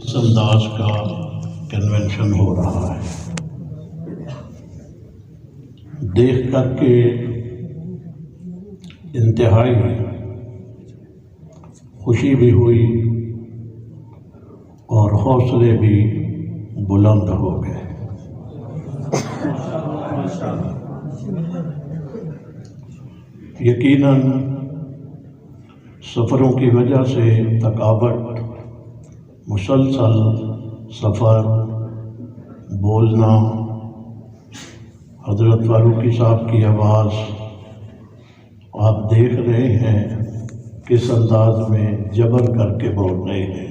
اس انداز کا کنونشن ہو رہا ہے، دیکھ کر کے انتہائی خوشی بھی ہوئی اور حوصلے بھی بلند ہو گئے۔ یقیناً سفروں کی وجہ سے تھکاوٹ، مسلسل سفر، بولنا، حضرت فاروقی صاحب کی آواز آپ دیکھ رہے ہیں کس انداز میں جبر کر کے بول رہے ہیں۔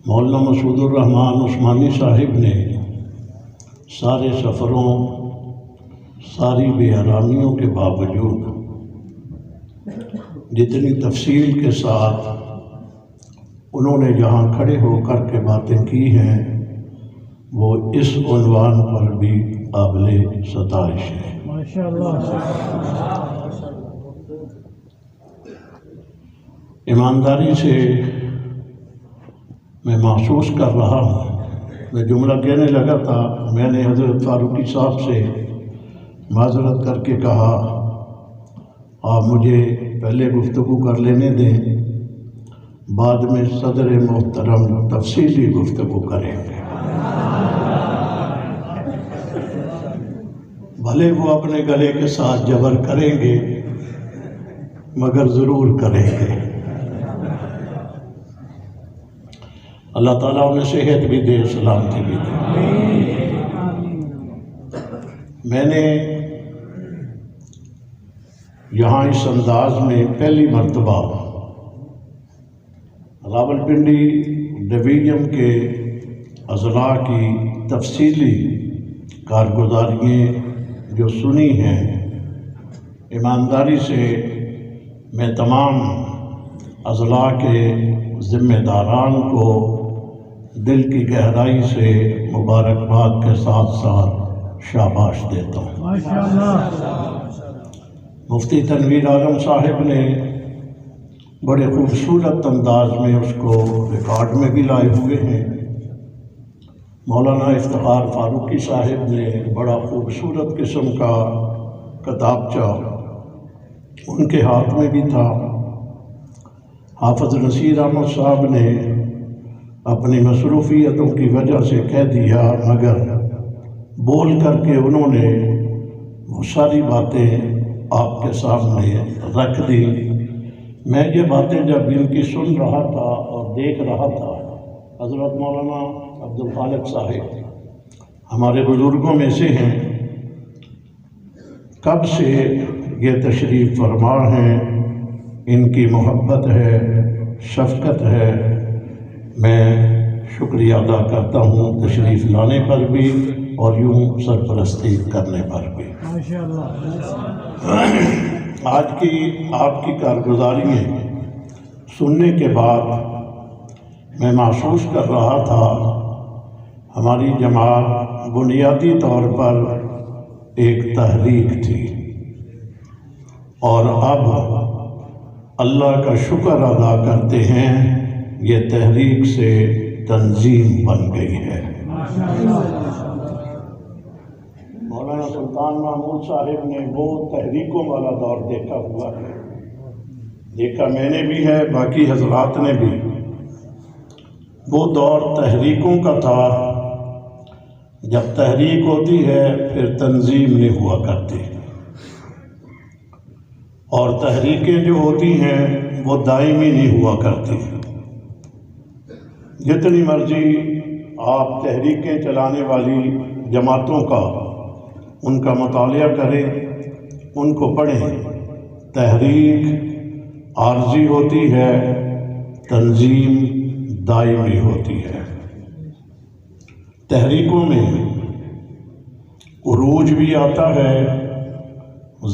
مولانا مسعود الرحمان عثمانی صاحب نے سارے سفروں، ساری بے آرامیوں کے باوجود جتنی تفصیل کے ساتھ انہوں نے جہاں کھڑے ہو کر کے باتیں کی ہیں وہ اس عنوان پر بھی قابل ستائش ہے۔ ایمانداری سے میں محسوس کر رہا ہوں، میں جملہ کہنے لگا تھا، میں نے حضرت فاروقی صاحب سے معذرت کر کے کہا آپ مجھے پہلے گفتگو کر لینے دیں، بعد میں صدر محترم تفصیلی گفتگو کریں گے۔ بھلے وہ اپنے گلے کے ساتھ جبر کریں گے مگر ضرور کریں گے۔ اللہ تعالیٰ انہیں صحت بھی دے، سلامتی بھی دے۔ میں نے یہاں اس انداز میں پہلی مرتبہ راولپنڈی ڈویژن کے اضلاع کی تفصیلی کارگزاریاں جو سنی ہیں، ایمانداری سے میں تمام اضلاع کے ذمہ داران کو دل کی گہرائی سے مبارکباد کے ساتھ ساتھ شاباش دیتا ہوں۔ مفتی تنویر عالم صاحب نے بڑے خوبصورت انداز میں اس کو ریکارڈ میں بھی لائے ہوئے ہیں۔ مولانا افتخار فاروقی صاحب نے بڑا خوبصورت قسم کا کتابچہ ان کے ہاتھ میں بھی تھا۔ حافظ نصیر احمد صاحب نے اپنی مصروفیتوں کی وجہ سے کہہ دیا مگر بول کر کے انہوں نے وہ ساری باتیں آپ کے سامنے رکھ دی۔ میں یہ باتیں جب ان کی سن رہا تھا اور دیکھ رہا تھا، حضرت مولانا عبدالخالق صاحب ہمارے بزرگوں میں سے ہیں، کب سے یہ تشریف فرما ہیں، ان کی محبت ہے، شفقت ہے، میں شکریہ ادا کرتا ہوں تشریف لانے پر بھی اور یوں سرپرستی کرنے پر بھی۔ آج کی آپ کی کارگزاریاں سننے کے بعد میں محسوس کر رہا تھا ہماری جماعت بنیادی طور پر ایک تحریک تھی اور اب اللہ کا شکر ادا کرتے ہیں یہ تحریک سے تنظیم بن گئی ہے۔ مولانا سلطان محمود صاحب نے وہ تحریکوں والا دور دیکھا ہوا ہے، دیکھا میں نے بھی ہے، باقی حضرات نے بھی۔ وہ دور تحریکوں کا تھا، جب تحریک ہوتی ہے پھر تنظیم نہیں ہوا کرتی، اور تحریکیں جو ہوتی ہیں وہ دائمی نہیں ہوا کرتی۔ جتنی مرضی آپ تحریکیں چلانے والی جماعتوں کا ان کا مطالعہ کریں، ان کو پڑھیں، تحریک عارضی ہوتی ہے، تنظیم دائمی ہوتی ہے۔ تحریکوں میں عروج بھی آتا ہے،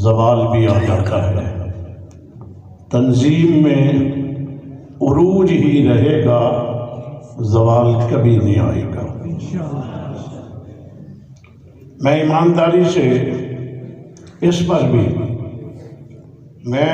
زوال بھی آ جاتا ہے، تنظیم میں عروج ہی رہے گا، زوال کبھی نہیں آئے گا۔ میں ایمانداری سے اس پر بھی میں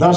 10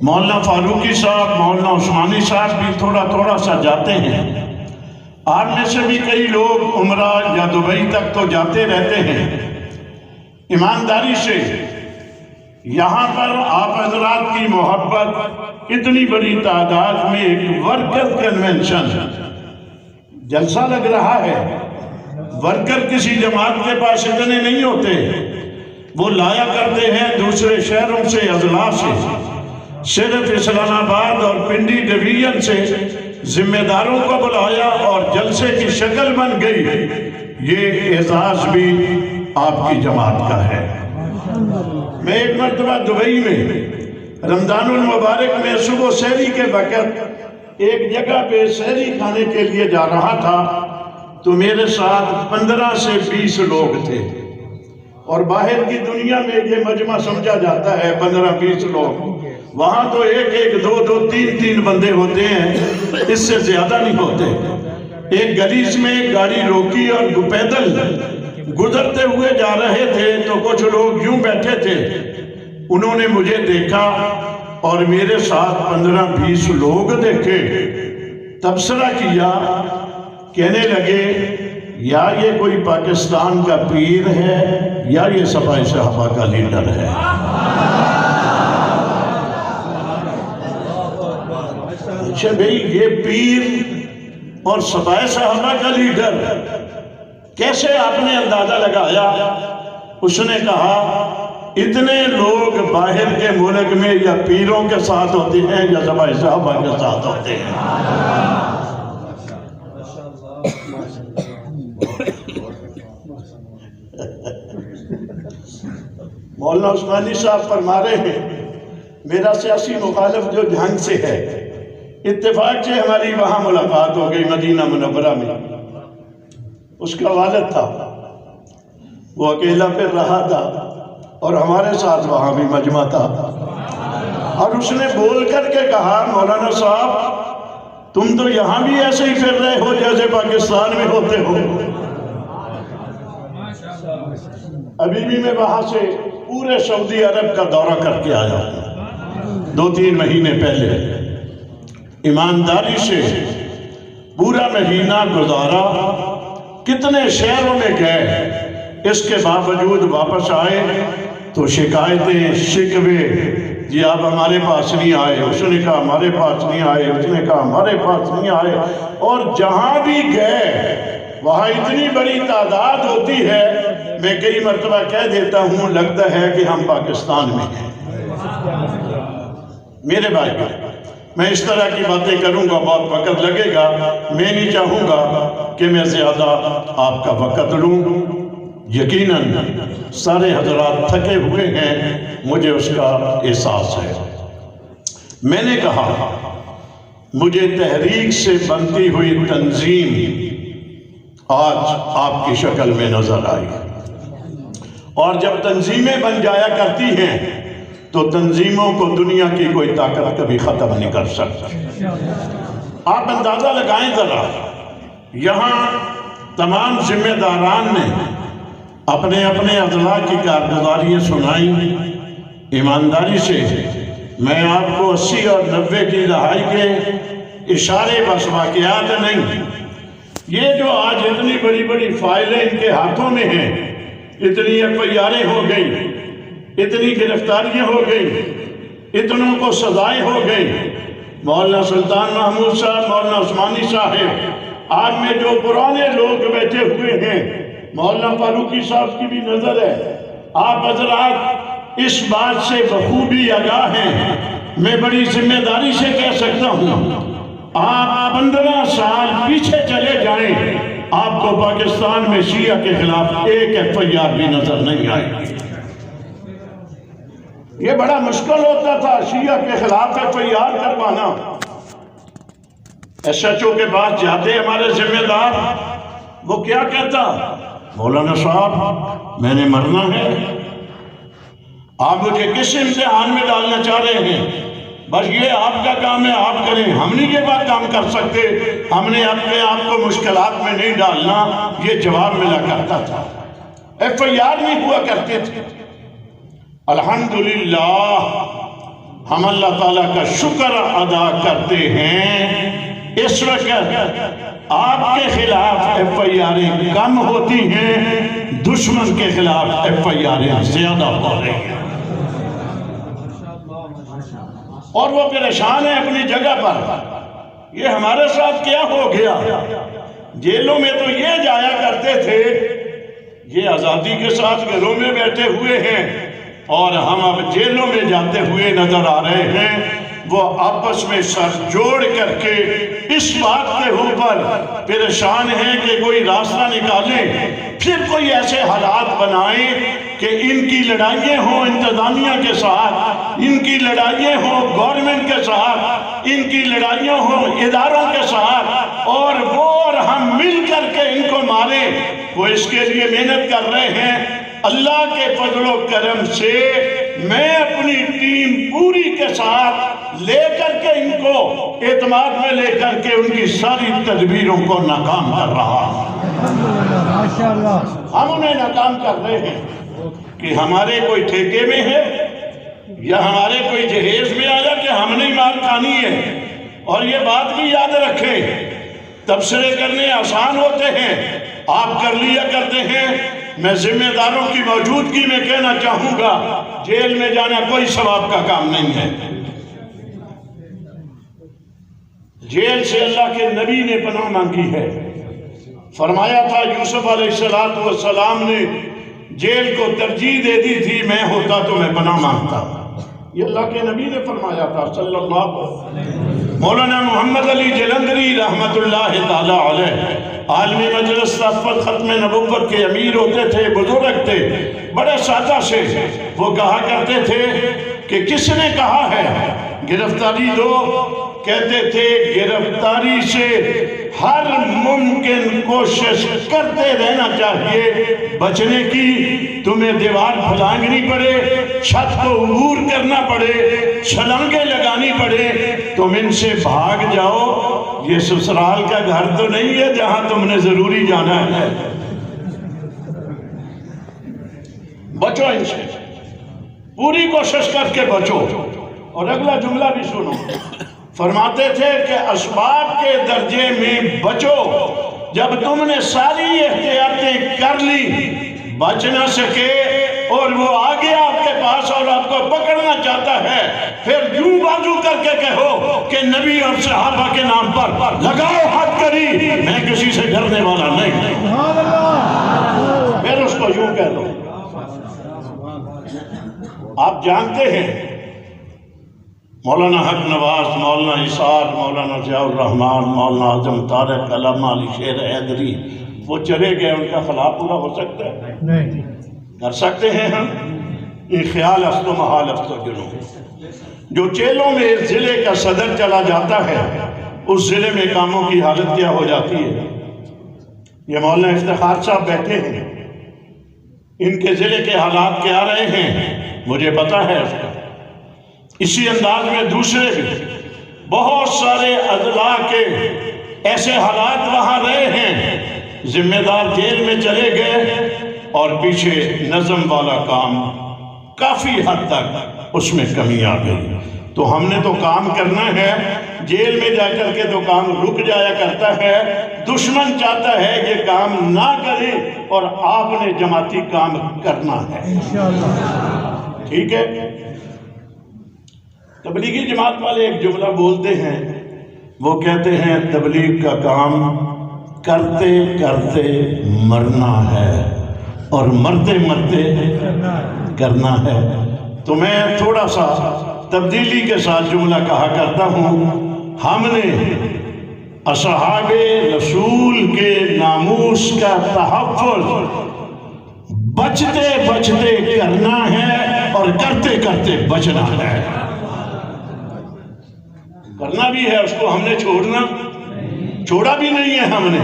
مولانا فاروقی صاحب، مولانا عثمانی صاحب بھی تھوڑا تھوڑا سا جاتے ہیں۔ آپ میں سے بھی کئی لوگ عمرہ یا دبئی تک تو جاتے رہتے ہیں۔ ایمانداری سے یہاں پر آپ حضرات کی محبت، اتنی بڑی تعداد میں ایک ورکر کنونشن جلسہ لگ رہا ہے۔ ورکر کسی جماعت کے پاس اتنے نہیں ہوتے، وہ لایا کرتے ہیں دوسرے شہروں سے، اضلاع سے۔ صرف اسلام آباد اور پنڈی ڈویژن سے ذمہ داروں کو بلایا اور جلسے کی شکل بن گئی۔ یہ اعزاز بھی آپ کی جماعت کا ہے۔ میں ایک مرتبہ دبئی میں رمضان المبارک میں صبح سحری کے وقت ایک جگہ پہ سحری کھانے کے لیے جا رہا تھا، تو میرے ساتھ 15 سے 20 لوگ تھے، اور باہر کی دنیا میں یہ مجمع سمجھا جاتا ہے 15-20 لوگ، وہاں تو ایک 2-2 3-3 بندے ہوتے ہیں، اس سے زیادہ نہیں ہوتے۔ ایک گلیچ میں ایک گاڑی روکی اور پیدل گزرتے ہوئے جا رہے تھے، تو کچھ لوگ یوں بیٹھے تھے، انہوں نے مجھے دیکھا اور میرے ساتھ 15-20 لوگ دیکھے، تبصرہ کیا، کہنے لگے یا یہ کوئی پاکستان کا پیر ہے یا یہ سپاہی صحابہ کا لیڈر ہے۔ اچھا بھئی، یہ پیر اور سپاہی صحابہ کا لیڈر کیسے آپ نے اندازہ لگایا؟ اس نے کہا اتنے لوگ باہر کے ملک میں یا پیروں کے ساتھ ہوتے ہیں یا سپاہی صحابہ کے ساتھ ہوتے ہیں۔ مولانا عثمانی صاحب فرما رہے ہیں میرا سیاسی مخالف جو جھنگ سے ہے، اتفاق سے ہماری وہاں ملاقات ہو گئی مدینہ منورہ میں۔ اس کا والد تھا، وہ اکیلا پھر رہا تھا اور ہمارے ساتھ وہاں بھی مجمع تھا، اور اس نے بول کر کے کہا مولانا صاحب تم تو یہاں بھی ایسے ہی پھر رہے ہو جیسے پاکستان میں ہوتے ہو۔ ابھی بھی میں وہاں سے پورے سعودی عرب کا دورہ کر کے آیا ہوں 2-3 مہینے پہلے۔ ایمانداری سے پورا مہینہ گزارا، کتنے شہروں میں گئے، اس کے باوجود واپس آئے تو شکایتیں، شکوے، جی آپ ہمارے پاس نہیں آئے، اس نے کہا ہمارے پاس نہیں آئے، اس نے کہا ہمارے پاس نہیں آئے، اور جہاں بھی گئے وہاں اتنی بڑی تعداد ہوتی ہے، میں کئی مرتبہ کہہ دیتا ہوں لگتا ہے کہ ہم پاکستان میں ہیں۔ میرے بھائی، میں اس طرح کی باتیں کروں گا بہت وقت لگے گا، میں نہیں چاہوں گا کہ میں زیادہ آپ کا وقت لوں۔ یقیناً سارے حضرات تھکے ہوئے ہیں، مجھے اس کا احساس ہے۔ میں نے کہا مجھے تحریک سے بنتی ہوئی تنظیم آج آپ کی شکل میں نظر آئی، اور جب تنظیمیں بن جایا کرتی ہیں تو تنظیموں کو دنیا کی کوئی طاقت کبھی ختم نہیں کر سکتی۔ آپ اندازہ لگائیں ذرا، یہاں تمام ذمہ داران نے اپنے اپنے اضلاع کی کارگزاریاں سنائیں۔ ایمانداری سے میں آپ کو 80 اور 90 کی دہائی کے اشارے بس واقعات نہیں، یہ جو آج اتنی بڑی بڑی فائلیں ان کے ہاتھوں میں ہیں، اتنی FIRیں ہو گئی، اتنی گرفتاریاں ہو گئی، اتنوں کو سزائیں ہو گئی۔ مولانا سلطان محمود صاحب، مولانا عثمانی صاحب، آپ میں جو پرانے لوگ بیٹھے ہوئے ہیں، مولانا فاروقی صاحب کی بھی نظر ہے، آپ حضرات اس بات سے بخوبی آگاہ ہیں۔ میں بڑی ذمہ داری سے کہہ سکتا ہوں، آپ 15 سال پیچھے چلے جائیں، آپ کو پاکستان میں شیعہ کے خلاف ایک FIR بھی نظر نہیں آئی۔ یہ بڑا مشکل ہوتا تھا شیعہ کے خلاف FIR کروانا۔ SHO کے پاس جاتے ہمارے ذمہ دار، وہ کیا کہتا؟ مولانا صاحب میں نے مرنا ہے، آپ مجھے کس امتحان میں ڈالنا چاہ رہے ہیں؟ بس یہ آپ کا کام ہے، آپ کریں، ہم نہیں یہ بات کام کر سکتے، ہم نے اپنے آپ کو مشکلات میں نہیں ڈالنا، یہ جواب ملا کرتا تھا۔ FIR نہیں ہوا کرتے تھے۔ الحمدللہ ہم اللہ تعالیٰ کا شکر ادا کرتے ہیں۔ اس وقت آپ کے خلاف ایف آئی آریں کم ہوتی ہیں، دشمن کے خلاف ایف آئی آریں زیادہ ہو رہی ہیں، اور وہ پریشان ہیں اپنی جگہ پر۔ یہ ہمارے ساتھ کیا ہو گیا؟ جیلوں میں تو یہ جایا کرتے تھے، یہ آزادی کے ساتھ گھروں میں بیٹھے ہوئے ہیں، اور ہم اب جیلوں میں جاتے ہوئے نظر آ رہے ہیں۔ وہ آپس میں سر جوڑ کر کے اس بات کے اوپر پریشان ہیں کہ کوئی راستہ نکالیں، پھر کوئی ایسے حالات بنائیں کہ ان کی لڑائیاں ہوں انتظامیہ کے ساتھ، ان کی لڑائیاں ہوں گورنمنٹ کے ساتھ، ان کی لڑائیاں ہوں اداروں کے ساتھ، اور وہ اور ہم مل کر کے ان کو ماریں۔ وہ اس کے لیے محنت کر رہے ہیں۔ اللہ کے فضل و کرم سے میں اپنی ٹیم پوری کے ساتھ لے کر کے ان کو اعتماد میں لے کر کے ان کی ساری تدبیروں کو ناکام کر رہا ہوں۔ ہم انہیں ناکام کر رہے ہیں کہ ہمارے کوئی ٹھیکے میں ہے یا ہمارے کوئی جہیز میں آیا کہ ہم نے مار کھانی ہے۔ اور یہ بات بھی یاد رکھیں، تبصرے کرنے آسان ہوتے ہیں، آپ کر لیا کرتے ہیں۔ میں ذمہ داروں کی موجودگی میں کہنا چاہوں گا، جیل میں جانا کوئی ثواب کا کام نہیں ہے۔ جیل سے اللہ کے نبی نے پناہ مانگی ہے، فرمایا تھا یوسف علیہ السلام نے جیل کو ترجیح دے دی تھی، میں ہوتا تو میں پناہ مانگتا۔ یہ اللہ کے نبی نے فرمایا تھا صلی اللہ علیہ وسلم۔ مولانا محمد علی جلندری رحمت اللہ تعالی علیہ عالمی مجلس صفت ختم نبوت کے امیر ہوتے تھے، بزرگ تھے، بڑے سادہ سے وہ کہا کرتے تھے کہ کس نے کہا ہے گرفتاری دو؟ کہتے تھے گرفتاری سے ہر ممکن کوشش کرتے رہنا چاہیے بچنے کی۔ تمہیں دیوار پھلانگنی پڑے، چھت کو عبور کرنا پڑے، چھلانگیں لگانی پڑے، تم ان سے بھاگ جاؤ۔ یہ سسرال کا گھر تو نہیں ہے جہاں تم نے ضروری جانا ہے، بچو ان سے، پوری کوشش کر کے بچو۔ اور اگلا جملہ بھی سنو، فرماتے تھے کہ اسباب کے درجے میں بچو، جب تم نے ساری احتیاطیں کر لی بچ نہ سکے اور وہ آگے آپ کے پاس اور آپ کو پکڑنا چاہتا ہے، پھر یوں بازو کر کے کہو کہ نبی اور صحابہ کے نام پر لگاؤ ہاتھ کری، میں کسی سے ڈرنے والا نہیں۔ پھر اس کو یوں کہہ دو۔ آپ جانتے ہیں مولانا حق نواز، مولانا اسحاق، مولانا ضیاء الرحمن، مولانا اعظم طارق، علامہ علی شیر حیدری، وہ چلے گئے، ان کا خلا پورا ہو سکتا ہے؟ نہیں کر سکتے ہیں ہم؟ یہ خیال است و محال است و جنوں۔ جو جیلوں میں ضلع کا صدر چلا جاتا ہے، اس ضلع میں کاموں کی حالت کیا ہو جاتی ہے؟ یہ مولانا افتخار صاحب بیٹھے ہیں، ان کے ضلع کے حالات کیا رہے ہیں مجھے پتا ہے اس کا۔ اسی انداز میں دوسرے بھی بہت سارے اضلاع کے ایسے حالات وہاں رہے ہیں، ذمہ دار جیل میں چلے گئے اور پیچھے نظم والا کام کافی حد تک اس میں کمی آ گئی۔ تو ہم نے تو کام کرنا ہے، جیل میں جا کر کے تو کام رک جایا کرتا ہے، دشمن چاہتا ہے یہ کام نہ کرے اور آپ نے جماعتی کام کرنا ہے انشاءاللہ، ٹھیک ہے؟ تبلیغی جماعت والے ایک جملہ بولتے ہیں، وہ کہتے ہیں تبلیغ کا کام کرتے کرتے مرنا ہے اور مرتے مرتے کرنا ہے۔ تو میں تھوڑا سا تبدیلی کے ساتھ جملہ کہا کرتا ہوں، ہم نے اصحاب رسول کے ناموس کا تحفظ بچتے بچتے کرنا ہے اور کرتے کرتے بچنا ہے۔ کرنا بھی ہے، اس کو ہم نے چھوڑا بھی نہیں ہے۔ ہم نے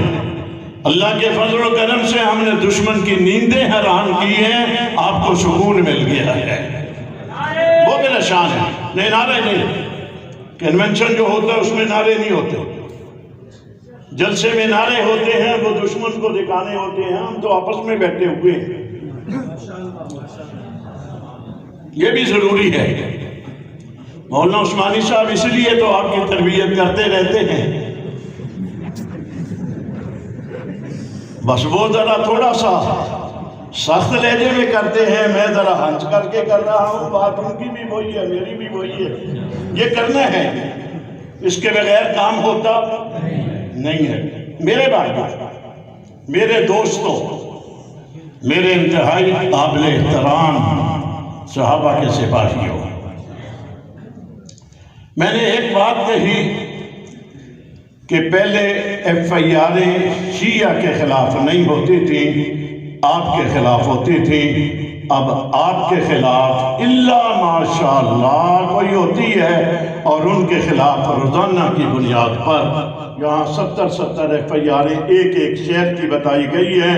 اللہ کے فضل و کرم سے ہم نے دشمن کی نیندیں حرام کی ہیں، آپ کو سکون مل گیا ہے، وہ میرا شان ہے۔ نہیں نعرے نہیں، کنونشن جو ہوتا ہے اس میں نعرے نہیں ہوتے، جلسے میں نعرے ہوتے ہیں، وہ دشمن کو دکھانے ہوتے ہیں، ہم تو آپس میں بیٹھے ہوئے ہیں۔ یہ بھی ضروری ہے، مولانا عثمانی صاحب اس لیے تو آپ کی تربیت کرتے رہتے ہیں، بس وہ ذرا تھوڑا سا سخت لہجے میں کرتے ہیں، میں ذرا ہنس کر کے کر رہا ہوں، بات ان کی بھی وہی ہے، میری بھی وہی ہے، یہ کرنا ہے، اس کے بغیر کام ہوتا نہیں ہے۔ میرے بھائیوں، میرے دوستوں، میرے انتہائی قابل احترام صحابہ کے سپاہیوں، میں نے ایک بات کہی کہ پہلے ایف آئی آریں شیعہ کے خلاف نہیں ہوتی تھیں، آپ کے خلاف ہوتی تھیں، اب آپ کے خلاف الا ماشاءاللہ کوئی ہوتی ہے، اور ان کے خلاف روزانہ کی بنیاد پر یہاں 70 ایف آئی آریں ایک ایک شہر کی بتائی گئی ہے،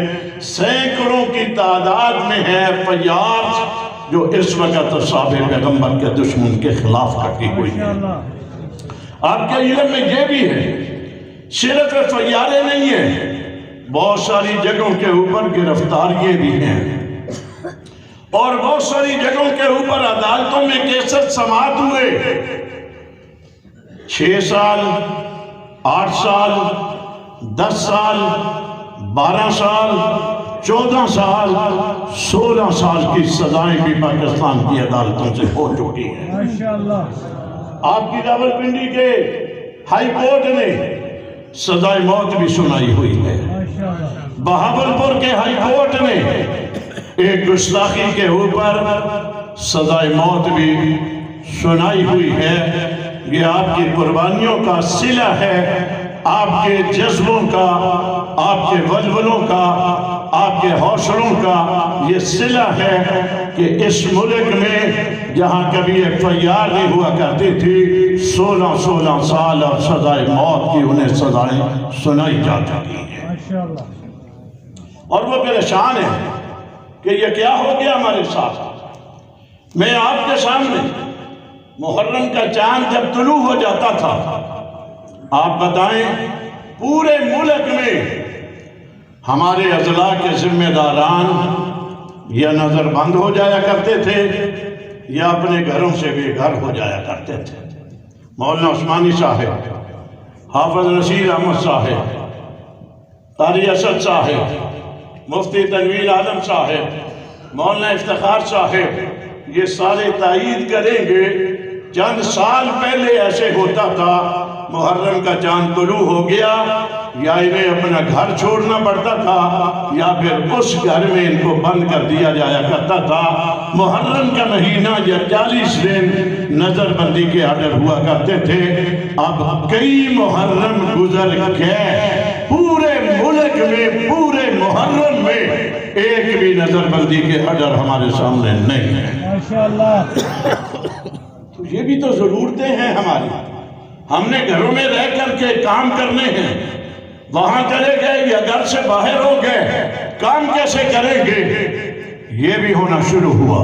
سینکڑوں کی تعداد میں ہے ایف آئی آر جو اس وقت صحابہ پیغمبر کے دشمن کے خلاف کٹی ہوئی ہے۔ آپ کے علم میں یہ بھی ہے، صرف ایف آئی آریں نہیں ہیں، بہت ساری جگہوں کے اوپر گرفتاریاں بھی ہیں، اور بہت ساری جگہوں کے اوپر عدالتوں میں کیسز سماعت ہوئے، 6 سال 8 سال 10 سال 12 سال 14 سال 16 سال کی سزائیں بھی پاکستان کی عدالتوں سے ہو چکی ہیں۔ آپ کی راولپنڈی کے ہائی کورٹ نے سزائے موت بھی سنائی ہوئی ہے، بہاولپور کے ہائی کورٹ نے ایک گستاخی کے اوپر سزائے موت بھی سنائی ہوئی ہے۔ یہ آپ کی قربانیوں کا صلہ ہے، آپ کے جذبوں کا، آپ کے ولولوں کا، آپ کے حوصلوں کا یہ صلہ ہے کہ اس ملک میں جہاں کبھی ایف آئی آر نہیں ہوا کرتی تھی، 16 سال اور سزائے موت کی انہیں سزائیں سنائی جا چکی ہیں، اور وہ پریشان ہیں کہ یہ کیا ہو گیا ہمارے ساتھ۔ میں آپ کے سامنے محرم کا چاند جب طلوع ہو جاتا تھا، آپ بتائیں پورے ملک میں ہمارے اضلاع کے ذمہ داران یا نظر بند ہو جایا کرتے تھے یا اپنے گھروں سے بے گھر ہو جایا کرتے تھے۔ مولانا عثمانی صاحب، حافظ نصیر احمد صاحب، قاری اسد صاحب، مفتی تنویر عالم صاحب، مولانا افتخار صاحب، یہ سارے تائید کریں گے چند سال پہلے ایسے ہوتا تھا، محرم کا چاند طلوع ہو گیا یا انہیں اپنا گھر چھوڑنا پڑتا تھا یا پھر اس گھر میں ان کو بند کر دیا جایا کرتا تھا۔ محرم کا مہینہ یا 40 دن نظر بندی کے آرڈر ہوا کرتے تھے، اب کئی محرم گزر گئے، پورے ملک میں پورے محرم میں ایک بھی نظر بندی کے آرڈر ہمارے سامنے نہیں ہے۔ تو یہ بھی تو ضرورتیں ہیں ہماری، ہم نے گھروں میں رہ کر کے کام کرنے ہیں، وہاں چلے گئے یا گھر سے باہر ہو گئے، کام کیسے کریں گے؟ یہ بھی ہونا شروع ہوا۔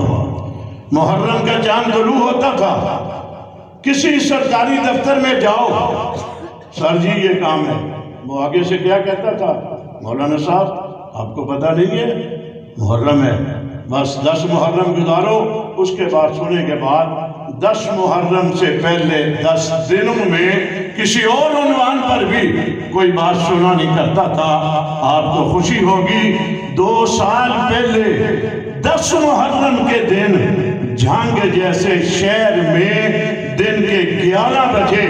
محرم کا چاند طلوع ہوتا تھا، کسی سرکاری دفتر میں جاؤ، سر جی یہ کام ہے، وہ آگے سے کیا کہتا تھا؟ مولانا صاحب آپ کو پتہ نہیں ہے محرم ہے، بس 10 محرم گزارو، اس کے بعد سننے کے بعد 10 محرم سے پہلے 10 دنوں میں کسی اور عنوان پر بھی کوئی بات سنا نہیں کرتا تھا۔ آپ کو خوشی ہوگی 2 سال پہلے 10 محرم کے دن جھانگ جیسے شہر میں دن کے 11 بجے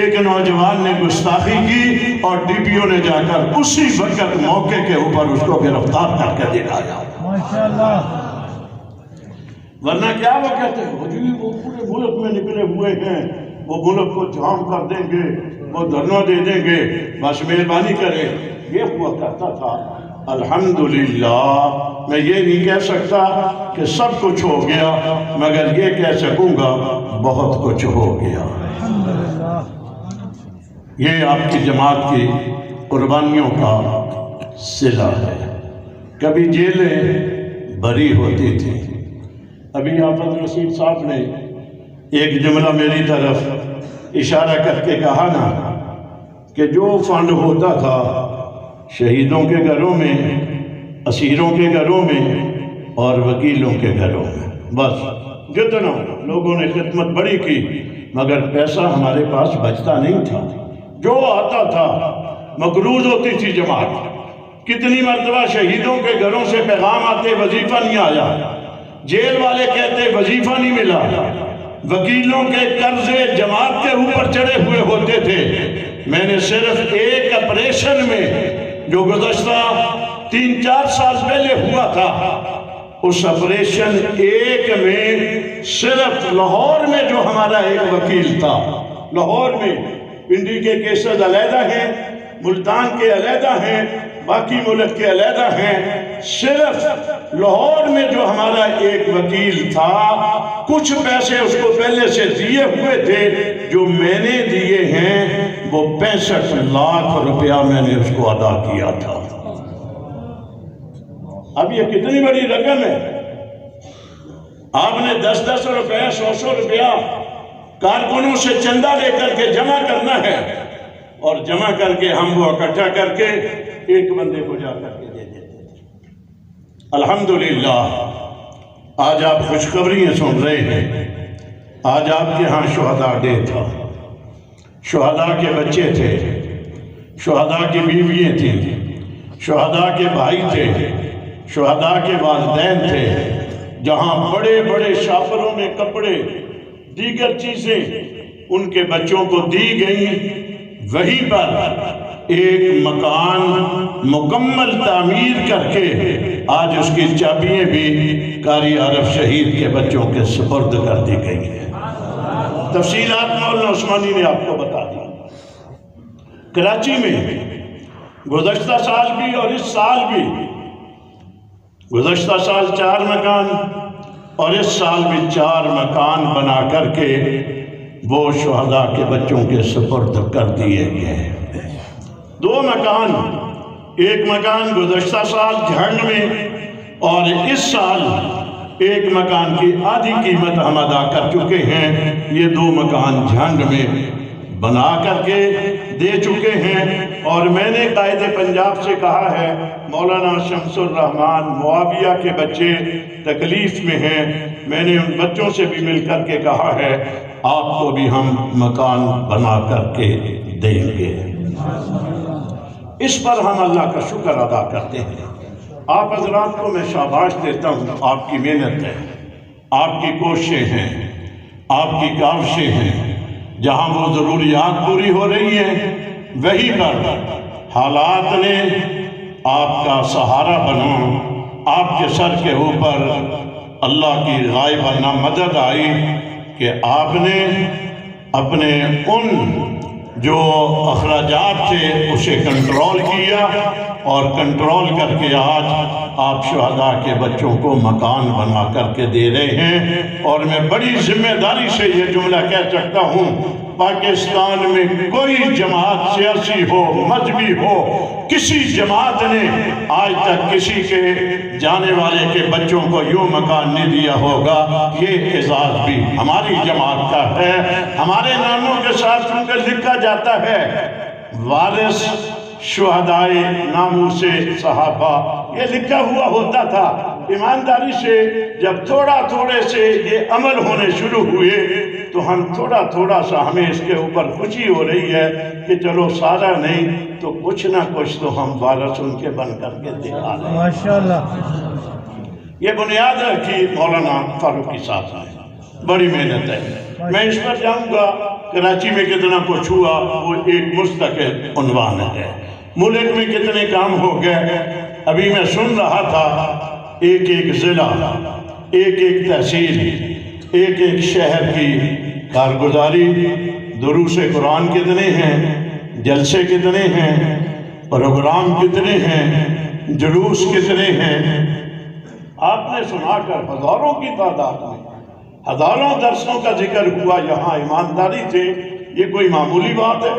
ایک نوجوان نے گستاخی کی اور ڈی پی او نے جا کر اسی وقت موقع کے اوپر اس کو گرفتار کر کے دکھایا۔ ورنہ کیا وہ کہتے ہیں جی وہ پورے ملک میں نکلے ہوئے ہیں، وہ ملک کو جام کر دیں گے، وہ دھرنا دے دیں گے، بس مہربانی کریں، یہ ہوا کرتا تھا۔ الحمدللہ میں یہ نہیں کہہ سکتا کہ سب کچھ ہو گیا، مگر یہ کہہ سکوں گا بہت کچھ ہو گیا۔ یہ آپ کی جماعت کی قربانیوں کا صلہ ہے۔ کبھی جیلیں بری ہوتی تھی، ابھی حافظ نصیر صاحب نے ایک جملہ میری طرف اشارہ کر کے کہا نا کہ جو فنڈ ہوتا تھا شہیدوں کے گھروں میں، اسیروں کے گھروں میں اور وکیلوں کے گھروں میں، بس جتنا لوگوں نے خدمت بڑی کی مگر پیسہ ہمارے پاس بچتا نہیں تھا، جو آتا تھا مقروض ہوتی تھی جماعت۔ کتنی مرتبہ شہیدوں کے گھروں سے پیغام آتے وظیفہ نہیں آیا، جیل والے کہتے وظیفہ نہیں ملا، وکیلوں کے قرضے جماعت کے اوپر چڑھے ہوئے ہوتے تھے۔ میں نے صرف ایک آپریشن میں جو گزشتہ 3-4 سال پہلے ہوا تھا، اس آپریشن ایک میں صرف لاہور میں جو ہمارا ایک وکیل تھا، لاہور میں پنڈی کے کیسز علیحدہ ہیں، ملتان کے علیحدہ ہیں، باقی ملک کے علیحدہ ہیں، صرف لاہور میں جو ہمارا ایک وکیل تھا، کچھ پیسے اس کو پہلے سے دیے ہوئے تھے، جو میں نے دیے ہیں وہ 65 لاکھ روپیہ میں نے اس کو ادا کیا تھا۔ اب یہ کتنی بڑی رقم ہے۔ آپ نے 10-10 روپیہ 100 روپیہ کارکنوں سے چندہ لے کر کے جمع کرنا ہے، اور جمع کر کے ہم وہ اکٹھا کر کے ایک بندے کو جا کر کے دے دیتے تھے۔ الحمدللہ آج آپ خوشخبریاں سن رہے ہیں۔ آج آپ کے ہاں شہداء ڈے تھا، شہداء کے بچے تھے، شہداء کی بیویاں تھیں، شہداء کے بھائی تھے، شہداء کے والدین تھے۔ جہاں بڑے بڑے شاپروں میں کپڑے دیگر چیزیں ان کے بچوں کو دی گئیں، وہیں پر ایک مکان مکمل تعمیر کر کے آج اس کی چابیاں بھی قاری عارف شہید کے بچوں کے سپرد کر دی گئی ہیں۔ تفصیلات مولانا عثمانی نے آپ کو بتا دی۔ کراچی میں گزشتہ سال بھی اور اس سال بھی، گزشتہ سال 4 مکان اور اس سال بھی 4 مکان بنا کر کے وہ شہداء کے بچوں کے سپرد کر دیے گئے۔ 2 مکان، ایک مکان گزشتہ سال جھنڈ میں اور اس سال ایک مکان کی آدھی قیمت ہم ادا کر چکے ہیں۔ یہ 2 مکان جھنڈ میں بنا کر کے دے چکے ہیں، اور میں نے قائد پنجاب سے کہا ہے، مولانا شمس الرحمان معاویہ کے بچے تکلیف میں ہیں، میں نے ان بچوں سے بھی مل کر کے کہا ہے آپ کو بھی ہم مکان بنا کر کے دیں گے۔ اس پر ہم اللہ کا شکر ادا کرتے ہیں۔ آپ حضرات کو میں شاباش دیتا ہوں، آپ کی محنت ہے، آپ کی کوششیں ہیں، آپ کی کاوشیں ہیں۔ جہاں وہ ضروریات پوری ہو رہی ہیں، وہیں پر حالات نے آپ کا سہارا بنا، آپ کے سر کے اوپر اللہ کی غائبانہ مدد آئی کہ آپ نے اپنے ان جو اخراجات تھے اسے کنٹرول کیا، اور کنٹرول کر کے آج آپ شہداء کے بچوں کو مکان بنا کر کے دے رہے ہیں۔ اور میں بڑی ذمہ داری سے یہ جملہ کہہ سکتا ہوں، پاکستان میں کوئی جماعت سیاسی ہو، مذہبی ہو، کسی جماعت نے آج تک کسی کے جانے والے کے بچوں کو یوں مکان نہیں دیا ہوگا۔ یہ اعزاز بھی ہماری جماعت کا ہے۔ ہمارے ناموں کے ساتھ چونکہ لکھا جاتا ہے وارث شہدائے ناموس صحابہ، یہ لکھا ہوا ہوتا تھا۔ ایمانداری سے جب تھوڑے سے یہ عمل ہونے شروع ہوئے تو ہم تھوڑا سا ہمیں اس کے اوپر خوشی ہو رہی ہے کہ چلو سارا نہیں تو کچھ نہ کچھ تو ہم وارث ان کے بن کر کے دکھا رہے ہیں۔ ماشاءاللہ یہ بنیاد رکھی مولانا فاروقی صاحب نے، بڑی محنت ہے۔ میں اس پر جاؤں گا، کراچی میں کتنا کچھ ہوا وہ ایک مستقل عنوان ہے، ملک میں کتنے کام ہو گئے۔ ابھی میں سن رہا تھا ایک ضلع، ایک تحصیل، ایک شہر کی کارگزاری، دروس قرآن کتنے ہیں، جلسے کتنے ہیں، پروگرام کتنے ہیں، جلوس کتنے ہیں۔ آپ نے سنا کر ہزاروں کی تعداد میں ہزاروں درسوں کا ذکر ہوا یہاں، ایمانداری سے یہ کوئی معمولی بات ہے؟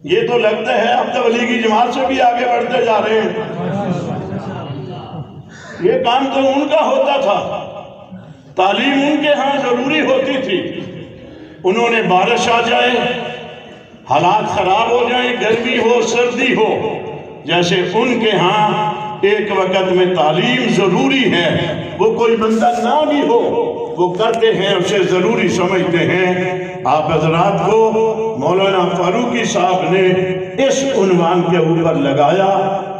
یہ تو لگتا ہے اب تبلیغی جماعت سے بھی آگے بڑھتے جا رہے ہیں۔ یہ کام تو ان کا ہوتا تھا، تعلیم ان کے ہاں ضروری ہوتی تھی۔ انہوں نے بارش آ جائے، حالات خراب ہو جائیں، گرمی ہو سردی ہو، جیسے ان کے ہاں ایک وقت میں تعلیم ضروری ہے، وہ کوئی بندہ نہ بھی ہو وہ کرتے ہیں اسے ضروری سمجھتے ہیں۔ آپ حضرات کو مولانا فاروقی صاحب نے اس عنوان کے اوپر لگایا،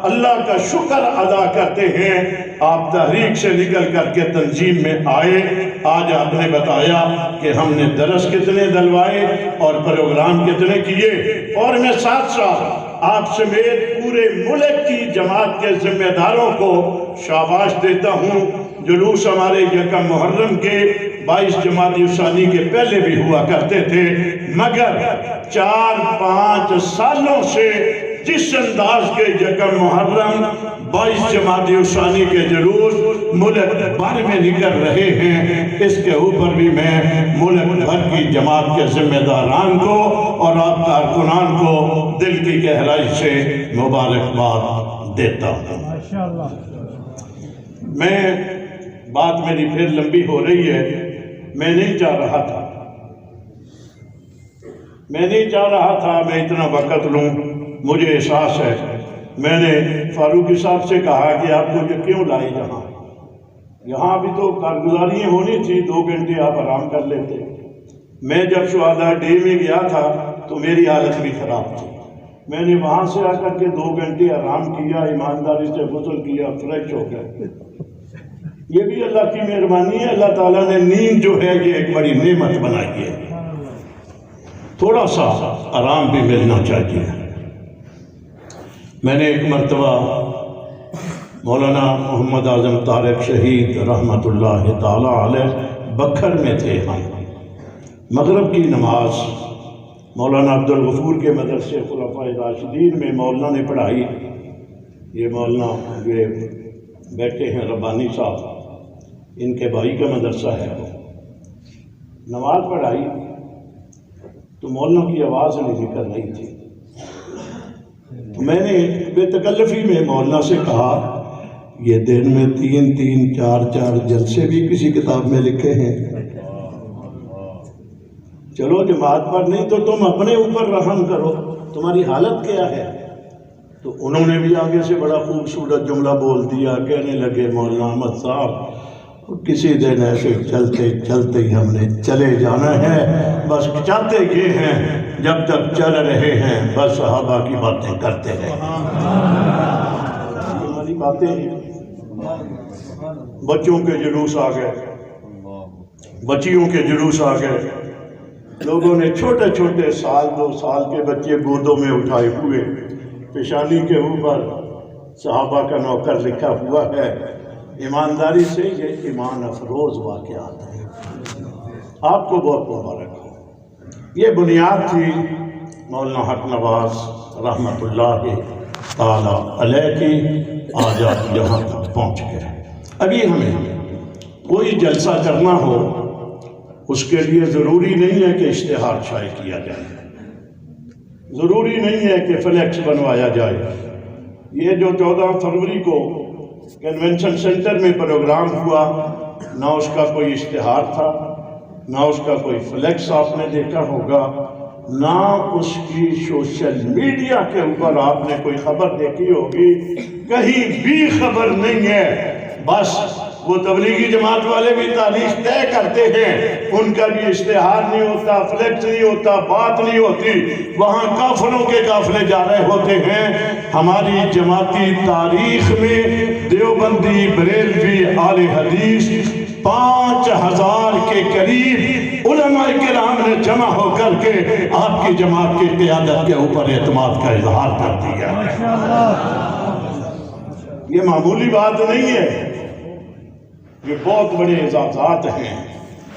اللہ کا شکر ادا کرتے ہیں آپ تحریک سے نکل کر کے تنظیم میں آئے۔ آج آپ نے بتایا کہ ہم نے درس کتنے دلوائے اور پروگرام کتنے کیے، اور میں ساتھ ساتھ آپ سمیت پورے ملک کی جماعت کے ذمہ داروں کو شاباش دیتا ہوں۔ جلوس ہمارے یکم محرم کے 22 جمادی الثانی کے پہلے بھی ہوا کرتے تھے، مگر 4-5 سالوں سے جس انداز کے یکم محرم 22 جمادی الثانی کے جلوس ملک بھر میں نکل رہے ہیں، اس کے اوپر بھی میں ملک بھر کی جماعت کے ذمہ داران کو اور آپ کارکنان کو دل کی گہرائی سے مبارکباد دیتا ہوں۔ میں بات میری پھر لمبی ہو رہی ہے، میں نہیں چاہ رہا تھا میں اتنا وقت لوں۔ مجھے احساس ہے، میں نے فاروقی صاحب سے کہا کہ آپ کو یہ کیوں لائے یہاں بھی تو کارگزاریاں ہونی تھی، 2 گھنٹے آپ آرام کر لیتے۔ میں جب شہداء ڈے میں گیا تھا تو میری حالت بھی خراب تھی، میں نے وہاں سے آ کر کے 2 گھنٹے آرام کیا، ایمانداری سے غسل کیا، فریش ہو گئے۔ یہ بھی اللہ کی مہربانی ہے، اللہ تعالیٰ نے نیند جو ہے یہ ایک بڑی نعمت بنائی ہے، تھوڑا سا آرام بھی ملنا چاہیے۔ میں نے ایک مرتبہ مولانا محمد اعظم طارق شہید رحمۃ اللہ تعالیٰ علیہ بکھر میں تھے ہم، مغرب کی نماز مولانا عبدالغفور کے مدرسے خلفائے راشدین میں مولانا نے پڑھائی۔ یہ مولانا یہ بیٹھے ہیں ربانی صاحب، ان کے بھائی کا مدرسہ ہے، نماز پڑھائی تو مولانا کی آواز نہیں نکل رہی تھی۔ میں نے بے تکلفی میں مولانا سے کہا، یہ دن میں 3-3 4-4 جلسے بھی کسی کتاب میں لکھے ہیں، چلو جماعت پر نہیں تو تم اپنے اوپر رحم کرو، تمہاری حالت کیا ہے؟ تو انہوں نے بھی آگے سے بڑا خوبصورت جملہ بول دیا، کہنے لگے مولانا احمد صاحب کسی دن ایسے چلتے چلتے ہی ہم نے چلے جانا ہے، بس چاہتے یہ ہیں جب تک چل رہے ہیں بس صحابہ کی باتیں کرتے رہے۔ ہماری باتیں بچوں کے جلوس آ گئے، بچیوں کے جلوس آ گئے، لوگوں نے چھوٹے چھوٹے 1-2 سال کے بچے گودوں میں اٹھائے ہوئے، پیشانی کے اوپر صحابہ کا نوکر لکھا ہوا ہے۔ ایمانداری سے یہ ایمان افروز واقعات ہیں، آپ کو بہت مبارک ہو۔ یہ بنیاد تھی مولانا حق نواز رحمۃ اللہ تعالی علیہ کی، آج آپ یہاں تک پہنچ گئے۔ ابھی ہمیں کوئی جلسہ کرنا ہو اس کے لیے ضروری نہیں ہے کہ اشتہار شائع کیا جائے، ضروری نہیں ہے کہ فلیکس بنوایا جائے۔ یہ جو 14 فروری کو کنونشن سینٹر میں پروگرام ہوا، نہ اس کا کوئی اشتہار تھا، نہ اس کا کوئی فلیکس آپ نے دیکھا ہوگا، نہ اس کی سوشل میڈیا کے اوپر آپ نے کوئی خبر دیکھی ہوگی، کہیں بھی خبر نہیں ہے۔ بس وہ تبلیغی جماعت والے بھی تاریخ طے کرتے ہیں، ان کا بھی اشتہار نہیں ہوتا، فلیکس نہیں ہوتا، بات نہیں ہوتی، وہاں کافروں کے قافلے جا رہے ہوتے ہیں۔ ہماری جماعتی تاریخ میں دیوبندی، بریلوی، اہل حدیث 5000 کے قریب علماء کرام نے جمع ہو کر کے آپ کی جماعت کی قیادت کے اوپر اعتماد کا اظہار کر دیا۔ یہ معمولی بات نہیں ہے، یہ بہت بڑے اعزازات ہیں،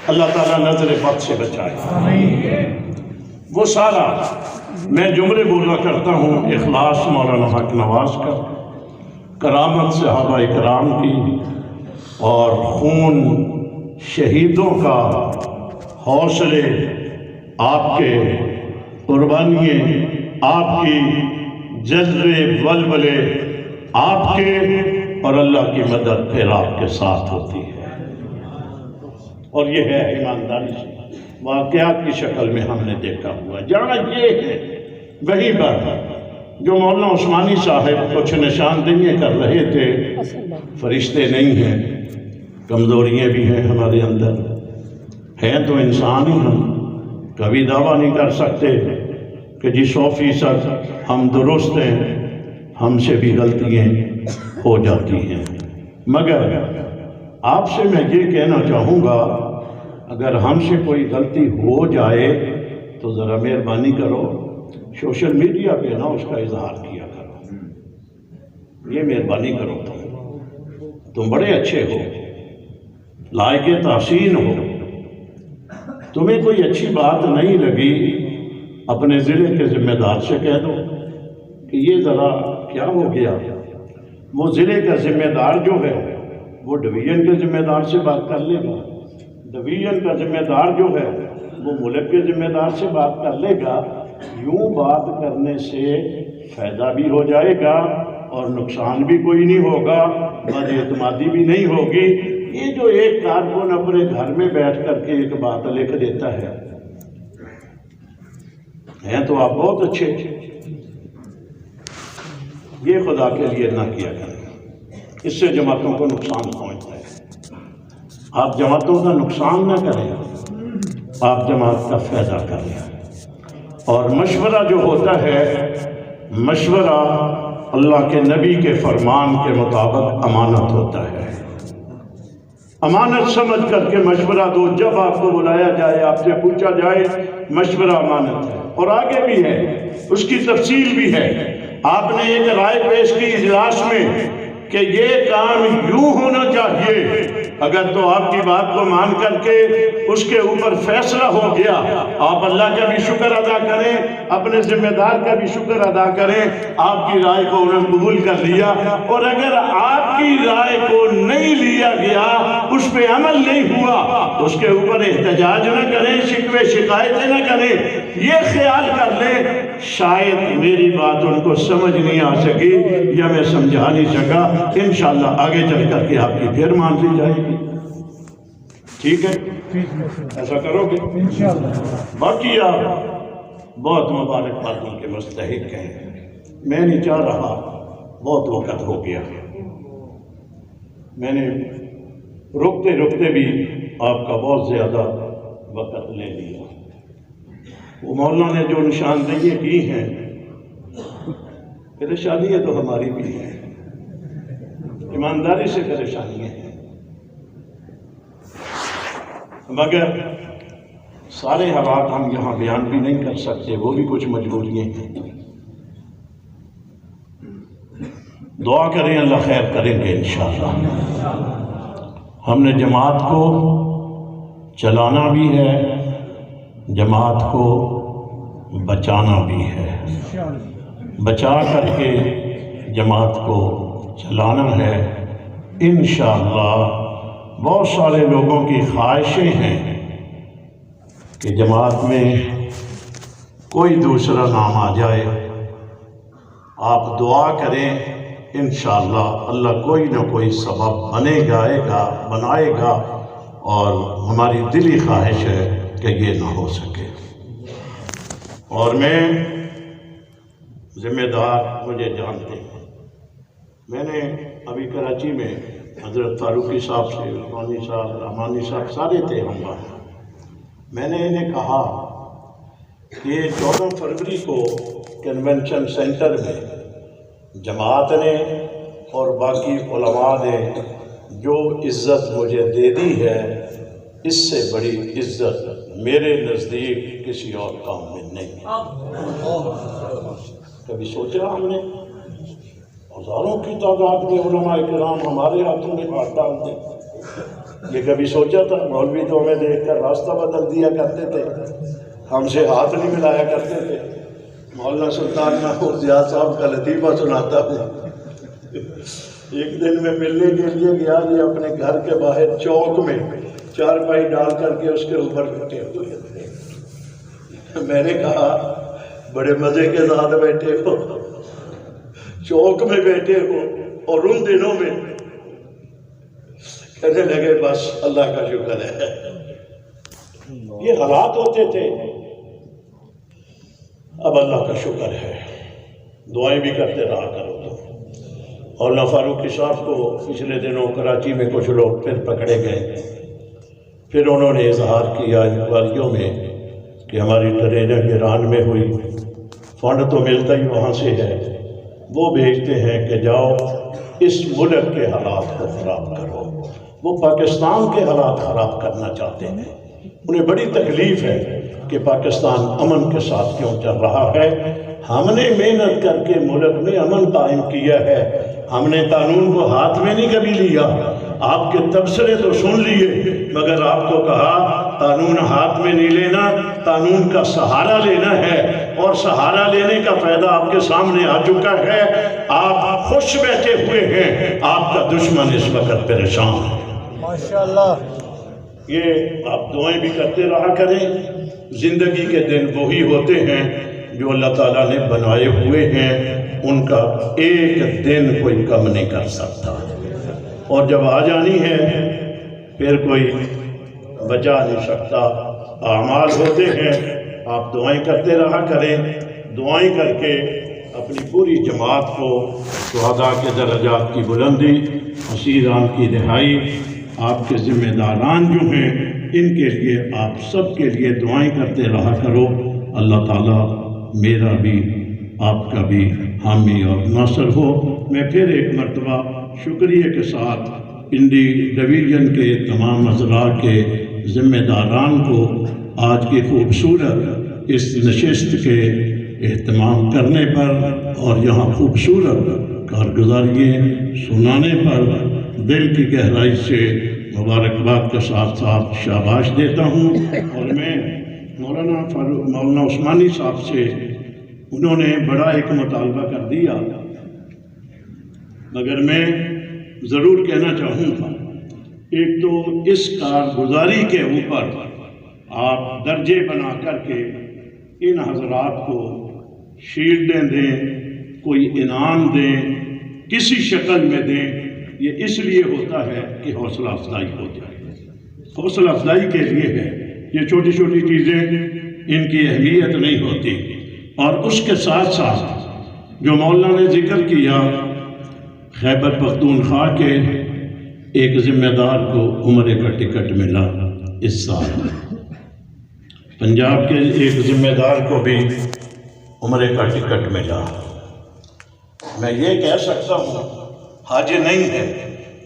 اللہ تعالیٰ نظر بد سے بچائے۔ وہ سارا میں جملے بولا کرتا ہوں، اخلاص مولانا حق نواز کا، کرامت صحابہ کرام کی، اور خون شہیدوں کا، حوصلے آپ کے، قربانیاں آپ کی، جذبے ولولے آپ کے، اور اللہ کی مدد پھر آپ کے ساتھ ہوتی ہے۔ اور یہ ہے ایمانداری سے واقعات کی شکل میں ہم نے دیکھا ہوا۔ جہاں یہ ہے وہیں پر جو مولانا عثمانی صاحب کچھ نشاندہیاں کر رہے تھے، فرشتے نہیں ہیں، کمزوریاں بھی ہیں ہمارے اندر، ہیں تو انسان ہی ہم، کبھی دعویٰ نہیں کر سکتے کہ جی 100% ہم درست ہیں، ہم سے بھی غلطیاں ہو جاتی ہیں۔ مگر آپ سے میں یہ کہنا چاہوں گا، اگر ہم سے کوئی غلطی ہو جائے تو ذرا مہربانی کرو سوشل میڈیا پہ نہ اس کا اظہار کیا کرو، یہ مہربانی کرو، تم بڑے اچھے ہو، لائق تحسین ہو، تمہیں کوئی اچھی بات نہیں لگی اپنے ضلع کے ذمہ دار سے کہہ دو کہ یہ ذرا کیا ہو گیا۔ وہ ضلع کا ذمہ دار جو ہے وہ ڈویژن کے ذمہ دار سے بات کر لے گا، ڈویژن کا ذمہ دار جو ہے وہ ملک کے ذمہ دار سے بات کر لے گا۔ یوں بات کرنے سے فائدہ بھی ہو جائے گا اور نقصان بھی کوئی نہیں ہوگا، بد اعتمادی بھی نہیں ہوگی۔ یہ جو ایک کارکن اپنے گھر میں بیٹھ کر کے ایک بات لکھ دیتا ہے، ہیں تو آپ بہت اچھے، یہ خدا کے لیے نہ کیا کریں، اس سے جماعتوں کو نقصان پہنچتا ہے۔ آپ جماعتوں کا نقصان نہ کریں، آپ جماعت کا فائدہ کریں۔ اور مشورہ جو ہوتا ہے، مشورہ اللہ کے نبی کے فرمان کے مطابق امانت ہوتا ہے۔ امانت سمجھ کر کے مشورہ دو، جب آپ کو بلایا جائے، آپ سے پوچھا جائے، مشورہ امانت ہے۔ اور آگے بھی ہے، اس کی تفصیل بھی ہے۔ آپ نے ایک رائے پیش کی اجلاس میں کہ یہ کام یوں ہونا چاہیے، اگر تو آپ کی بات کو مان کر کے اس کے اوپر فیصلہ ہو گیا، آپ اللہ کا بھی شکر ادا کریں، اپنے ذمہ دار کا بھی شکر ادا کریں، آپ کی رائے کو انہوں نے قبول کر لیا۔ اور اگر آپ کی رائے کو نہیں لیا گیا، اس پہ عمل نہیں ہوا، اس کے اوپر احتجاج نہ کریں، شکوے شکایتیں نہ کریں، یہ خیال کر لیں شاید میری بات ان کو سمجھ نہیں آ سکی یا میں سمجھا نہیں سکا، انشاءاللہ آگے چل کر کے آپ کی پھر مان لی جائے گی۔ ٹھیک ہے، ایسا کرو گے باقی آپ بہت مبارک باتوں کے مستحق ہیں۔ میں نہیں چاہ رہا، بہت وقت ہو گیا، میں نے رکتے رکتے بھی آپ کا بہت زیادہ وقت لے لیا۔ وہ مولانا نے جو نشاندہیاں کی ہیں، پریشانیاں تو ہماری بھی ہیں، ایمانداری سے پریشانیاں ہیں، مگر سارے حالات ہم یہاں بیان بھی نہیں کر سکتے، وہ بھی کچھ مجبوریاں ہیں۔ دعا کریں، اللہ خیر کریں گے انشاءاللہ۔ ہم نے جماعت کو چلانا بھی ہے، جماعت کو بچانا بھی ہے، بچا کر کے جماعت کو چلانا ہے انشاءاللہ۔ بہت سارے لوگوں کی خواہشیں ہیں کہ جماعت میں کوئی دوسرا نام آ جائے، آپ دعا کریں انشاءاللہ اللہ کوئی نہ کوئی سبب بنائے گا اور ہماری دلی خواہش ہے کہ یہ نہ ہو سکے۔ اور میں ذمہ دار مجھے جانتے ہیں، میں نے ابھی کراچی میں حضرت فاروقی صاحب سے، عثمانی صاحب، رحمانی صاحب سارے تھے ہم وہاں، میں نے انہیں کہا کہ 14 فروری کو کنونشن سینٹر میں جماعت نے اور باقی علماء نے جو عزت مجھے دے دی ہے، اس سے بڑی عزت میرے نزدیک کسی اور کام میں نہیں ہے۔ کبھی سوچا ہم نے ہزاروں کی تعداد میں علماء کرام ہمارے ہاتھوں میں ہاتھ ڈال دیں؟ یہ کبھی سوچا تھا؟ مولوی تو ہمیں دیکھ کر راستہ بدل دیا کرتے تھے، ہم سے ہاتھ نہیں ملایا کرتے تھے۔ مولانا سلطان محمود زیاد صاحب کا لطیفہ سناتا ہوں، ایک دن میں ملنے کے لیے گیا، یہ اپنے گھر کے باہر چوک میں چارپائی ڈال کر کے اس کے اوپر بیٹھے ہوئے تھے۔ میں نے کہا بڑے مزے کے ساتھ بیٹھے ہو، چوک میں بیٹھے ہو، اور ان دنوں میں کہنے لگے بس اللہ کا شکر ہے، یہ حالات ہوتے تھے، اب اللہ کا شکر ہے، دعائیں بھی کرتے رہا کرو۔ تو مولانا فاروقی صاحب کو پچھلے دنوں کراچی میں کچھ لوگ پھر پکڑے گئے، پھر انہوں نے اظہار کیا انکوائریوں میں کہ ہماری ٹریننگ ایران میں ہوئی، فنڈ تو ملتا ہی وہاں سے ہے، وہ بھیجتے ہیں کہ جاؤ اس ملک کے حالات کو خراب کرو۔ وہ پاکستان کے حالات خراب کرنا چاہتے ہیں، انہیں بڑی تکلیف ہے کہ پاکستان امن کے ساتھ کیوں چل رہا ہے۔ ہم نے محنت کر کے ملک میں امن قائم کیا ہے، ہم نے قانون کو ہاتھ میں نہیں کبھی لیا۔ آپ کے تبصرے تو سن لیے، مگر آپ کو کہا قانون ہاتھ میں نہیں لینا، قانون کا سہارا لینا ہے، اور سہارا لینے کا فائدہ آپ کے سامنے آ چکا ہے۔ آپ خوش بیٹھے ہوئے ہیں، آپ کا دشمن اس وقت پریشان ہے۔ ماشاءاللہ۔ یہ آپ دعائیں بھی کرتے رہا کریں۔ زندگی کے دن وہی ہوتے ہیں جو اللہ تعالیٰ نے بنائے ہوئے ہیں، ان کا ایک دن کوئی کم نہیں کر سکتا، اور جب آ جانی ہے پھر کوئی بچا نہیں سکتا۔ اعمال ہوتے ہیں، آپ دعائیں کرتے رہا کریں، دعائیں کر کے اپنی پوری جماعت کو شہداء کے درجات کی بلندی، اسیران کی رہائی، آپ کے ذمہ داران جو ہیں ان کے لیے آپ سب کے لیے دعائیں کرتے رہا کرو۔ اللہ تعالیٰ میرا بھی آپ کا بھی حامی اور ناصر ہو۔ میں پھر ایک مرتبہ شکریہ کے ساتھ پنڈی ڈویژن کے تمام اضلاع کے ذمہ داران کو آج کی خوبصورت اس نشست کے اہتمام کرنے پر اور یہاں خوبصورت کارگزاریاں سنانے پر دل کی گہرائی سے مبارکباد کے ساتھ ساتھ شاباش دیتا ہوں۔ اور میں مولانا عثمانی صاحب سے، انہوں نے بڑا ایک مطالبہ کر دیا، مگر میں ضرور کہنا چاہوں گا، ایک تو اس کارگزاری کے اوپر آپ درجے بنا کر کے ان حضرات کو شیلڈیں دیں، کوئی انعام دیں، کسی شکل میں دیں۔ یہ اس لیے ہوتا ہے کہ حوصلہ افزائی ہو جائے، حوصلہ افزائی کے لیے ہے۔ یہ چھوٹی چھوٹی چیزیں ان کی اہمیت نہیں ہوتی۔ اور اس کے ساتھ ساتھ جو مولانا نے ذکر کیا، خیبر پختونخوا کے ایک ذمہ دار کو عمرے کا ٹکٹ ملا اس سال، پنجاب کے ایک ذمہ دار کو بھی عمرے کا ٹکٹ ملا۔ میں یہ کہہ سکتا ہوں، حاج نہیں ہے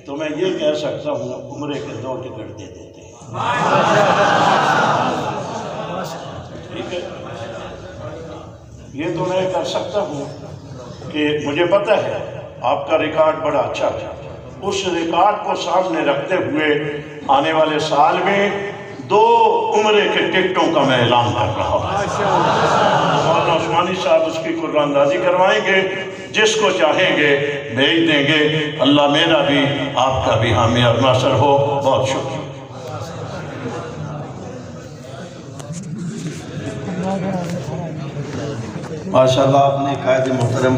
تو میں یہ کہہ سکتا ہوں عمرے کے 2 ٹکٹ دے دیتے ہیں۔ ٹھیک ہے، یہ تو میں کر سکتا ہوں کہ مجھے پتہ ہے آپ کا ریکارڈ بڑا اچھا ہے۔ اس ریکارڈ کو سامنے رکھتے ہوئے آنے والے سال میں 2 عمرے کے ٹکٹوں کا میں اعلان کر رہا ہوں۔ مولانا عثمانی صاحب اس کی قرآن اندازی کروائیں گے، جس کو چاہیں گے بھیج دیں گے۔ اللہ میرا بھی آپ کا بھی حامی اور ناصر ہو۔ بہت شکریہ۔ ماشاءاللہ، آپ نے قائد محترم